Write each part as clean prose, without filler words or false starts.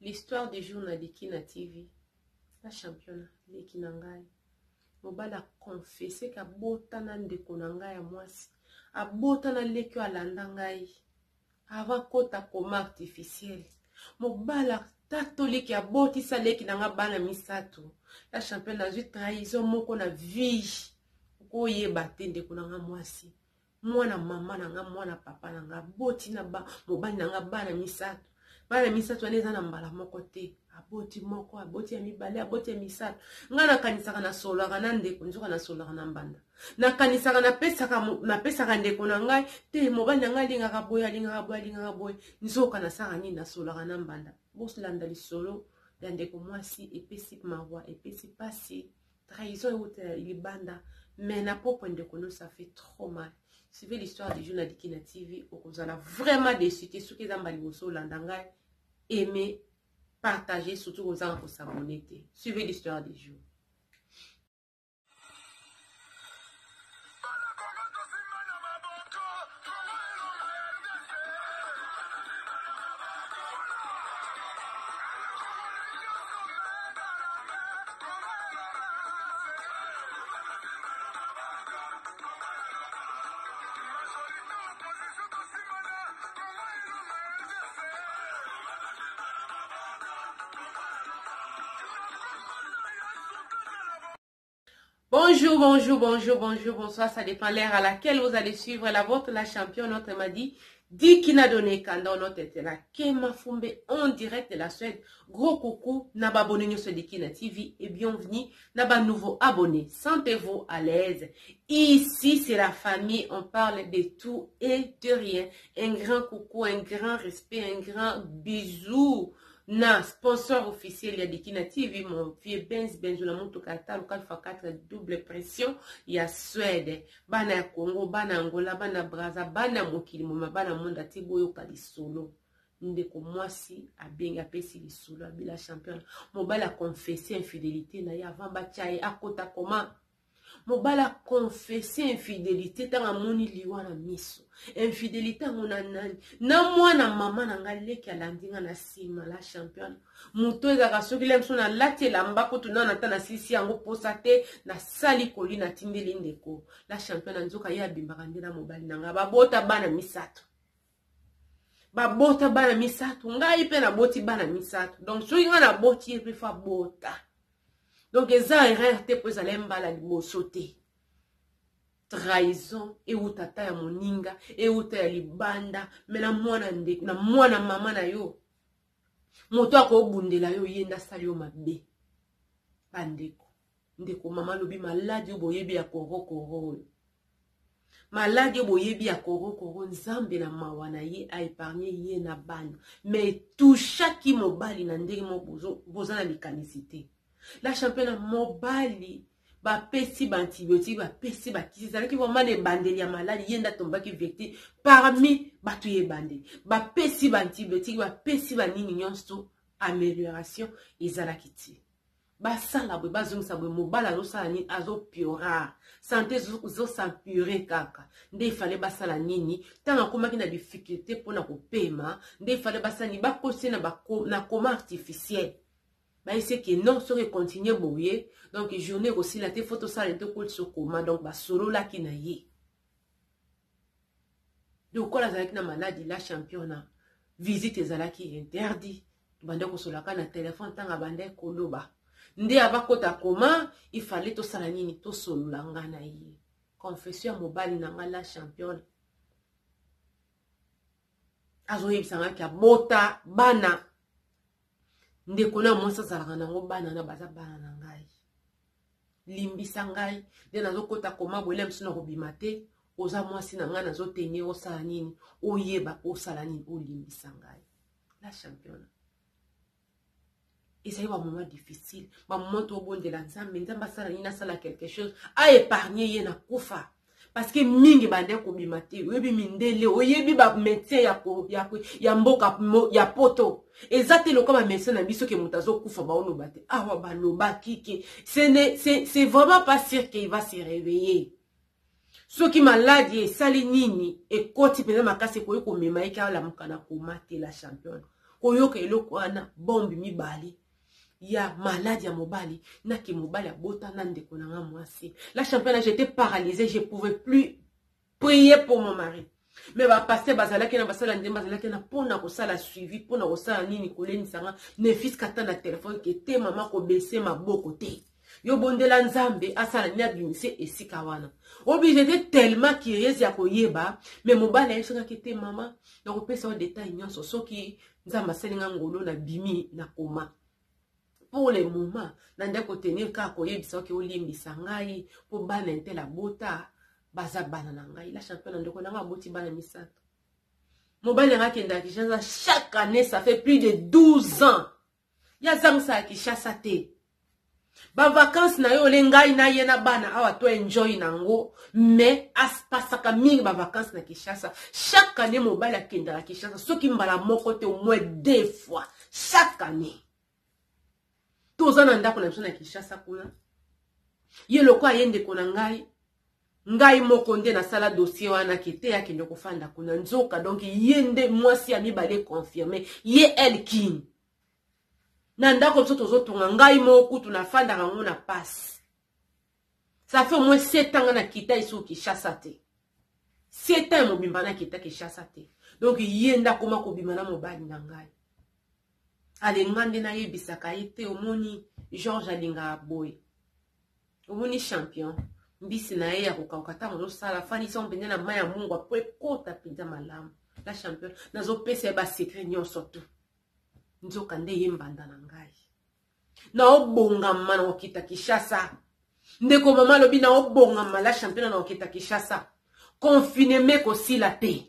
L'histoire du jour na diki na TV. La championne, leki na ngai. Mobala confessé ka bota na ndeko na ngai ya mwasi. A bota na leki alanda ngai. Avant kota koma artificiel. Mobala tatoliki a boti sa leki na nga bana misato. La championne na zui trahison moko na vie. Ko yeba te ndeko na nga mwasi. Mwana mama na nga mwana papa na nga boti na ba mobali na nga bana misato. Bana misato aneza na mbala moko te. Aboti moko, aboti ya mibale, aboti ya misato. Nga na kanisaka na solaka na ndeko, njoka na solaka na mbanda. Na kanisaka na pesaka ndeko na ngai, te mobali na ngai lingaka boye. Njoka na saka nini na solaka na mbanda. Boslanda lisolo, ya ndeko mwasi, epesi mawa, epesi pasi. Trahison yote libanda. Mais na popo ndeko no, ça fait trop mal. Suivez l'histoire du jour na diki na TV, vous allez vraiment déçu. Ce qui est dans Baliboso, l'andanga, aimez, partagez, surtout aux gens pour s'abonner. Suivez l'histoire du jour. Bonsoir, ça dépend l'ère à laquelle vous allez suivre la vôtre, la championne, notre m'a dit, dit qui n'a donné quand notre était là, Kema Fumbe en direct de la Suède, gros coucou, naba abonné sur Dikina TV et bienvenue, naba nouveau abonné, sentez-vous à l'aise, ici c'est la famille, on parle de tout et de rien, un grand coucou, un grand respect, un grand bisou, na sponsor officiel ya Dikina TV, mon vieux Benz la moto kata local fa 4 double pression ya Suède bana ya Congo bana Angola bana Braza bana mokili moma bana monda te boyo ka lisolo ndeko mwasi abenga pesi lisolo abila champion mobala confesser infidélité na ya avant bachaye akota koma mobala confesser infidélité tanga moni liwa na miso infidélité ngona nani na mwana mama na ngaleki alandinga na sima la championne muto ezaka soki lemso na lati lamba ko tuna na tana sisi yango posa te na sali koli na tindeli ndeko la championne nzoka ya bimbaka ndina mobali nanga babota bana misato ngai pe na boti bana misato donc soki nga na boti epe fa bota donc eza erreur te po ezala mbala liboso te trahison e utata ya moninga e uta ya libanda mena mwana ndeko na mwana mama na yo moto akobundela yo yenda sali yo mabe bandeko ndeko mama lobi maladi oboyebi ya korokoro maladi oboyebi ya korokoro nzambe na mawa na ye a épargné ye na bana mais touchaki mobali na ndenge mo boza na likanisité la championne mobali ba pesi ba antibiotique ba pesi ba kisi zalaki vraiment de bandeli ya maladi yenda tombaki vecteur parmi batu ye bandeli ba pesi ba antibiotique ba pesi ba nini nyonso amélioration ezalaki ti ba sala bwe bazongisa bwe mobala zo sala nini azo piora santé zo s'empirer kaka nde fallait ba sala nini tanga komaki na difficulté pona kopema nde fallait ba sala ni ba kosi na coma artificiel. Bah, c'est que non, ça continue boyer. Donc, journée aussi, la photo ça était cool sur comment. Donc, bah, solo là qui n'a yé. Donc, quand la na maladie, la championne, visite les qui interdit. Bande ko solaka na téléphone, tanga bande koloba. Nde abakota comment, il fallait to salanini, to solo langa na yé. Confession mobile na la championne. Azo yebisanga kia bota, bana. Ndeko na monsa zalaka nango bana na baza bana na ngai limbisa ngai de nazo kota koma boele msuna kobima te oza mwasi na ngai nazo tenye osala nini oyeba osala nini olimbisa ngai la championne et ça y va un moment difficile ba moment to bondela nzambe nzamba sala nini asala quelque chose a épargner ye na kufa parce que mingi bande ko bimate oyebi mindele oyebi ba médecin ya mboka ya poto ezate loko ba médecin na biso ke mutazo kufa ba ono bate awa baloba kike c'est vraiment pas sûr qu'il va se réveiller ceux qui malade et sali nini et koti pena makase ko mema eka la mukana ko mate la championne koyoka eloko wana bombe mibali ya malade ya mobali na ki mobali abota na ndeko na nga mwasi. La championne, j'étais paralysée, je pouvais plus prier pour mon mari. Mais ba passer bazalaki na basala ndemba bazalaki na pona ko sala suivi pona ko sala nini koleni sanga ne fils kata na téléphone ke te mama ko baisser maboko te. Yo bondela nzambe asala ni abimise esika wana. Obi j'étais tellement curieuse ya koyeba mais mobali ayesaka ke te mama na ko pesa o détail nyonso soki nzamba salinga ngolo na bimi na koma. Pour le moment, nanda ko tenir ka koyebisa ke olimbisa ngai po bana ntela bota baza bana na ngai. La championne ndeko na nga boti bana misato. Mobali nga kenda Kinshasa chaque année ça fait plus de 12 ans. Ya zangsa Kinshasa te. Ba vacances na yo le ngai na yena bana awa to enjoy nango mais aspasaka mingi ba vacances na Kinshasa. Chaque année mobali akenda Kinshasa soki mbala moko te au moins 2 fois chaque année. Toza na ndako na biso na Kinshasa kuna. Ye loko ayende kona ngai moko nde na sala dossier wana kete ya kende ko fanda kuna nzoka donc yende mwasi ya mibale confirmé ye el king. Na ndako biso tozotonga ngai moko tunafanda rango na passe. Ça fait au moins 7 ans na kita iso Kinshasa te. 7 ans mobimba na kita Kinshasa te. Donc yenda koma ko bimana mobali na ngai. Ale ngande na yebisaka ete omoni Georges alinga boy. Omoni champion. Mbisi na ye ya kokakata mo sala fani so mbende na maya mungu apo kota pinza malamu. La champion nazo pesa ba secret nyonso tu. Nzoka nde yembanda na ngai. Na obonga mana okita Kinshasa. Ndeko mama lobi na obonga mala champion na okita Kinshasa. Confinement ko sila te.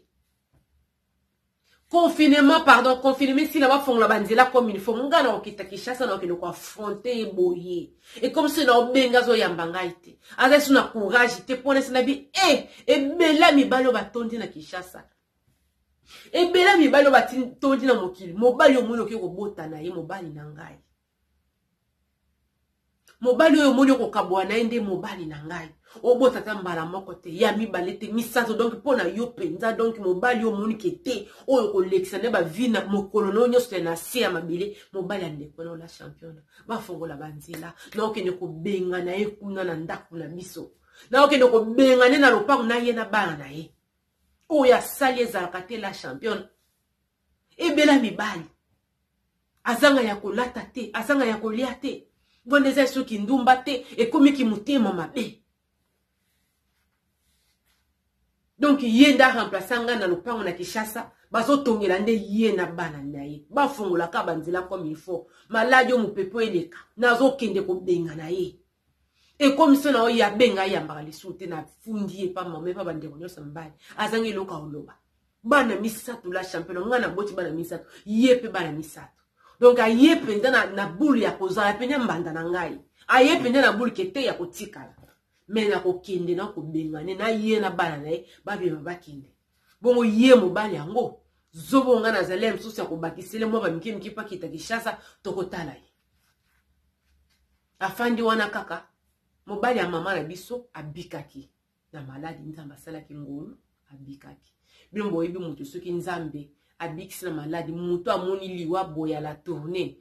Confinement, pardon, confinement si la va fond la banzela comme il faut. Nga na okita Kinshasa na okino ko affronter e boye. Et comme si na obenga zo yambanga ite. Aza suna courage te pone sina bi e bela mi balo batondi na Kinshasa. E bela mi balo batondi na mokili. Mobali yo moni ko bota na ye mobali na ngai. Mobali yo moni ko kabwa na ende mobali na ngai. Obo tata mbala moko te ya mibale te misato donc pona yo penza donc mobali yo moni kete oyo ko lexane ba vina mokolo no nyoso na sia mabile mobali ande kono la championne ba fongola banzila na okene ko benga na ye kuna na ndaku na biso na okene ko benga ne na lopango na ye na bana na ye oya sali ezalaka te la championne ebela mibali azanga ya kolata te azanga ya kolia te bondeza soki ndumba te ekomi ki mutema mabe. Donc yenda remplaçanga na lopango na Kinshasa bazo tongela nde ye na bana na ye ba fongola ka banzela comme il faut maladi mu pepo eleka nazo kende ko benga na ye et comme ça na ya benga ya mbali soute na fundi e pa mama pa bande konyo sambali azangi loka oloba bana misato la champion ngana boti bana misato yepe bana misato donc a yepe ndana na bulu ya kozala penya mbanda na ngai a yepe ndana bulu kete ya kotikala. Mais na ko kende na ko bengane na ye na bana na ye babi babakende bongo ye mobali yango zobo nga na zalem susa ko bakisele mo ba miki pa kita Kinshasa tokotala ye afandi wana kaka mobali ya mama na biso abikaki na maladi nzamba sala ki ngolo abikaki bilombo yebi mutu soki nzambe abikisi na maladi mutu amoni liwa boya la tournée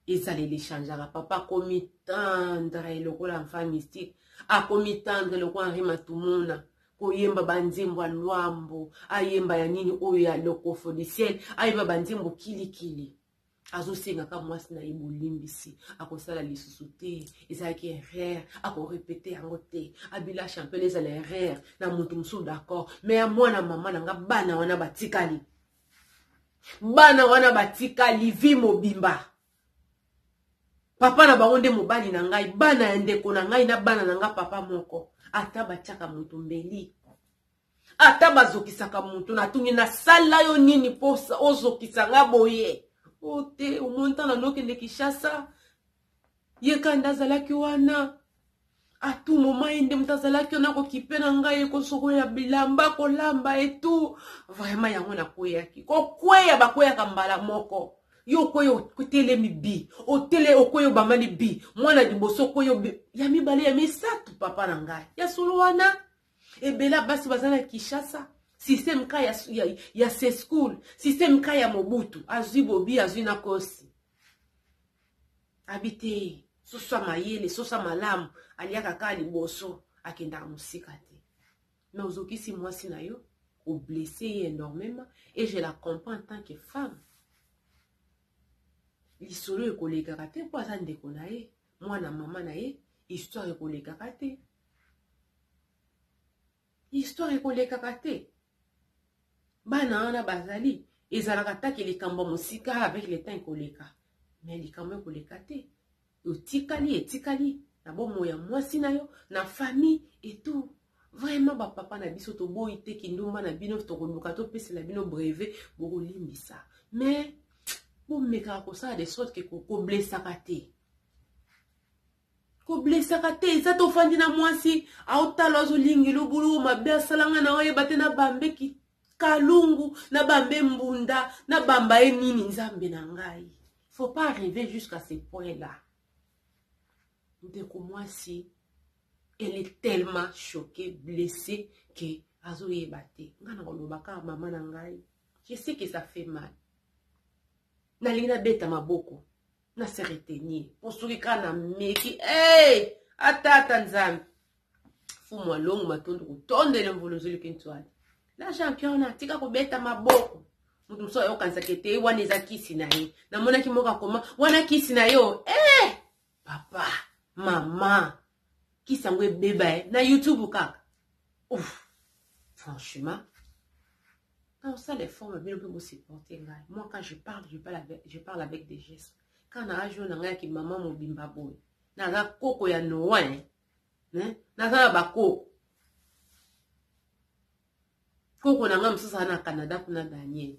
ezale l'échangeara papa komi tendre lokola enfant mystique a komi tendre lokola rima tumuna koyemba banzembo lwambo ayemba ya nini oyo ya lokofo du ciel ayemba banzembo kilikili azosenga ka mwasi na yebo limbisi akosala lisusu te ezalaki erreur ako répéter yango te abila champion ezala erreur na mutu musu d'accord mais ya mwana mama nanga bana wana batikali vi mobimba papa na bango nde mobali na ngai bana ya ndeko na ngai na bana na nga papa moko ata batiaka mutu mbeli ata bazokisaka mutu na tungi na sala yo nini posa ozokisa nga boye ote omonta na nokende Kinshasa yeka ndazalaki wana atu moma ende mtazalaki na ko kipena ngai ko soko ya bilamba ko lamba etu vraiment yango na koyaki ko kweya bakoya kambala moko yo koyo kutele mibi otele okoyo bamani bi mwana diboso koyo ya mibale ya misato papa na ngai ya solo wana ebela basi bazana Kinshasa système ka ya se school, système ka ya Mobutu, azui bobi azui na kosi. Habité, sosa mayele, sosa malamu, aliaka ka liboso, akenda musika te. Mais aujourd'hui si moi si na yo, ou blessé énormément, et je la comprends en tant que femme. L'histoire est collée karaté, pour ça ndeko na ye, moi na maman na ye, histoire est collée karaté. Histoire est collée karaté. Bana na bazali, ezalaka taki likambo musika avec le temps koleka. Mais likambo koleka te. Etikali, na bomo ya mwasi na yo, na famille et tout. Vraiment ba papa na biso to boyi te kindumba na bino to koluka to pese la bino brevet boko limbisa. Mais pour meka ko ça de sorte que ko blessaka te. Ko blessaka te, za to fandi na mwasi, autalo zo lingi lubulu mabe salanga na oye batena bambe ki kalungu na bambe mbunda na bamba e nini nzambe na ngai. Faut pas arriver jusqu'à ce point-là. Ndeko mwasi, elle est tellement choquée, blessée que azo yebate. Ngana kolobaka mama na ngai. Je sais que ça fait mal. Na lina beta maboko. Na se retenir. Pour soki kana meki. Hey! Atata nzambe. Fou-moi longu matondo kutonde le mvolozoli kintwali. La champion tika ko beta maboko. Mutu so yo kanza kete wana za kisi na ye. Na mona kimoka koma wana kisi na yo. Eh! Papa, mama. Kisi ngwe beba na YouTube kaka. Ouf. Franchement, quand ça les formes bien que vous supporter ngai. Moi quand je parle avec des gestes. Quand na ajo na ngai ki maman mo bimba boy. Na ga koko ya noa hein. Na za ba koko. Koko na ngam sasa na Canada kuna Daniel.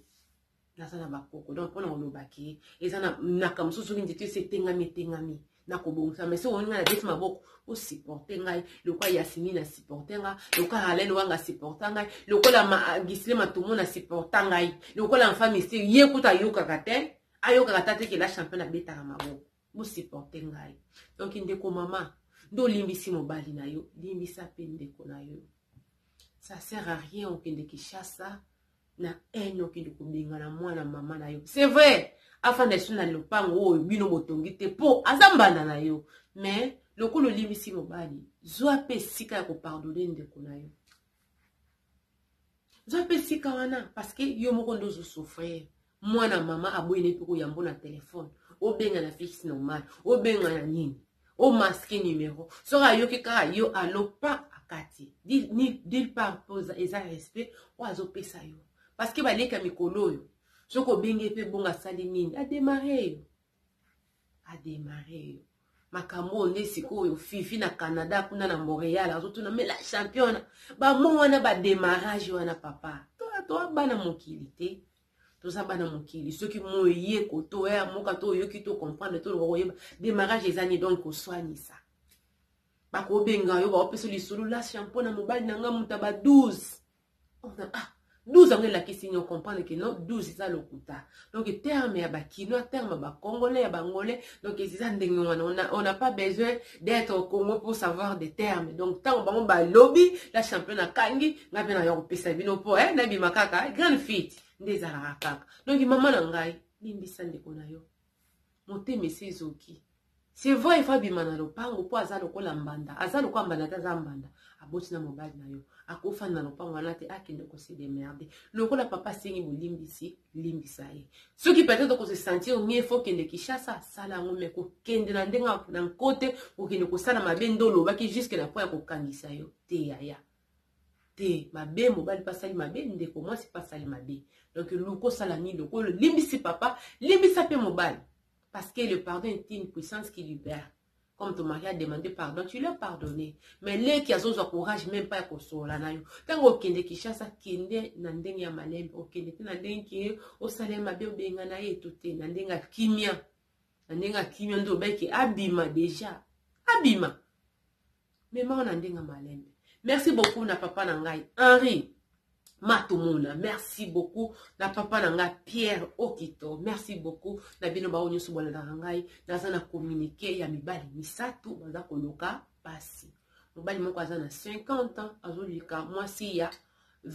Na sana ba koko. Donc pona olobaki ezana nakamsusu ngiti tengami. Na kobongisa mais so on na beti maboko o supporter ngai lokwa Yasini na supporter ngai lokwa Halen wanga supporter ngai lokwa la Gisle Matumo na supporter ngai lokwa la femme ici yekuta yoka kate ayoka katate ke la championne beta maboko o supporter ngai. Donc ndeko mama ndo limbisi mobali na yo limbisa pe ndeko na yo. Ça sert à rien okende kishasa na eno kende kubinga na mwana mama na yo. C'est vrai. Afin de suna lopango bino botongi te po azambana na yo. Mais lokolo limisi mobali zwa pe sika ya ko pardonner ndeko na yo. Zwa pe sika wana parce que yo moko ndo zo souffrir. Mwana mama aboyine pe ko yambo na téléphone. O benga na fixe normal. O benga na nini. O masque numéro. Sora yo ke kaka yo alo pa akati. Dil par pose eza respect o azo pesa yo. Parce que baleka mikolo yo. Soko benge pe bonga sali nini a démarrer makambo ne siko yo fifi na Canada kuna na Montréal azotuna mais la championne ba mo wana ba démarrage wana papa to bana mokili te to za bana mokili ceux qui mo yé koto ya moka to yo ki to comprendre to ro yeba démarrage ezani donc ko soigner ça ba ko benga yo ba opeso lisulu la championne mobali na ngamuta ba 12 12 ans la question on comprend que non 12 c'est ça le kuta donc terme ya bakino terme ba congolais ya bangolais donc c'est ça on n'a pas besoin d'être au Congo pour savoir des termes donc tant on ba lobby la championne à kangi na bena yo pesa bino po na bi makaka grande fille ndeza kaka donc maman na ngai limbisa ndeko na yo monter mesi zoki c'est vrai il faut bimana lopango po azalo ko lambanda azalo ko mbanda ta mbanda aboti na mobali na yo akofa na lopango wana te akende ko se démerder lokola papa sengi bolimbisi limbisa ye ceux qui peut-être ko se sentir mieux faut kende kishasa sala ngome ko kende na ndenga na côté ko kende ko sala mabendo lobaki jusque na point ko kangisa yo te yaya te mabe mobali pasali mabe ndeko moi c'est pas sali mabe donc loko sala ni loko limbisi papa limbisa pe mobali parce que le pardon est une puissance qui libère. Comme ton mari a demandé pardon, tu l'as pardonné. Mais les qui a son courage, même pas pour cela. Tant au kende qui chasse, kende nandeng ya malem, au kende nandeng qui au salem abe bengana et tout est nandenga kimia ndo beki abima déjà abima. Mais moi nandenga malem. Merci beaucoup na papa nangai Henri Matumuna, merci beaucoup. Na papa nanga Pierre Okito, merci beaucoup. Na bino ba onyo subona ngai, na sana communiquer ya mibali misatu baza koloka pasi. Mobali moko azana 50 ans, azolika mwasi ya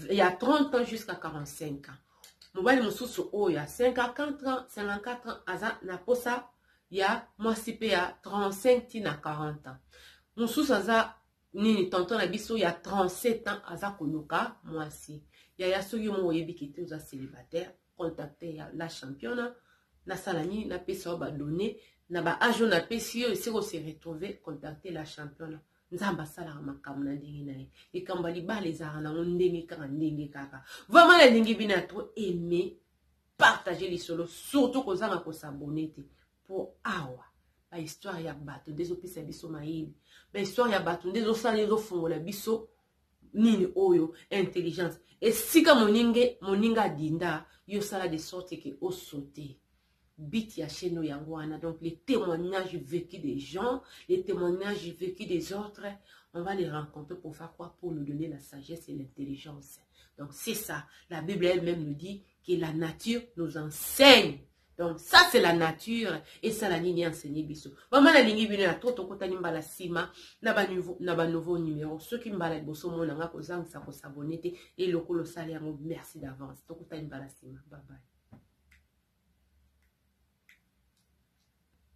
il y a 30 ans jusqu'à 45 ans. Mobali mosusu oyo ya 54 ans, 54 ans, aza na posa ya mwasi pe ya 35 tina 40 ans. Mosusu aza nini tonton na biso ya 37 ans aza koluka mwasi. Ya soki mo oyebi kite oza célibataire, contacter ya la championne na salani na pesa ba donner na ba ajo na pesi yo ese ko se retrouver contacter la championne. Nzamba sala makambo na ndenge na ye. Ekamba libala ezaka na ndenge kaka ndenge kaka. Vraiment la ndenge bina trop aimer partager les solos surtout ko zanga ko s'abonner pour awa. Ba histoire ya bato ndezo pesa biso mayini. Ba histoire ya bato ndezo sala ndezo fongola biso nini oyo intelligence. Et si ka moninga dinda yo sala de sorte que o sauter. Bit ya cheno yangwana. Donc les témoignages vécus des gens, les témoignages vécus des autres, on va les rencontrer pour faire quoi? Pour nous donner la sagesse et l'intelligence. Donc c'est ça. La Bible elle-même nous dit que la nature nous enseigne. Donc ça c'est la nature et ça la ligne enseignée biso. Vraiment la ligne bino na toto kota nimba la sima na ba nouveau numéro. Ceux qui mbala boso mona nga ko zang sa ko s'abonner et lokolo sali yango merci d'avance. Tokota nimba la sima. Bye bye.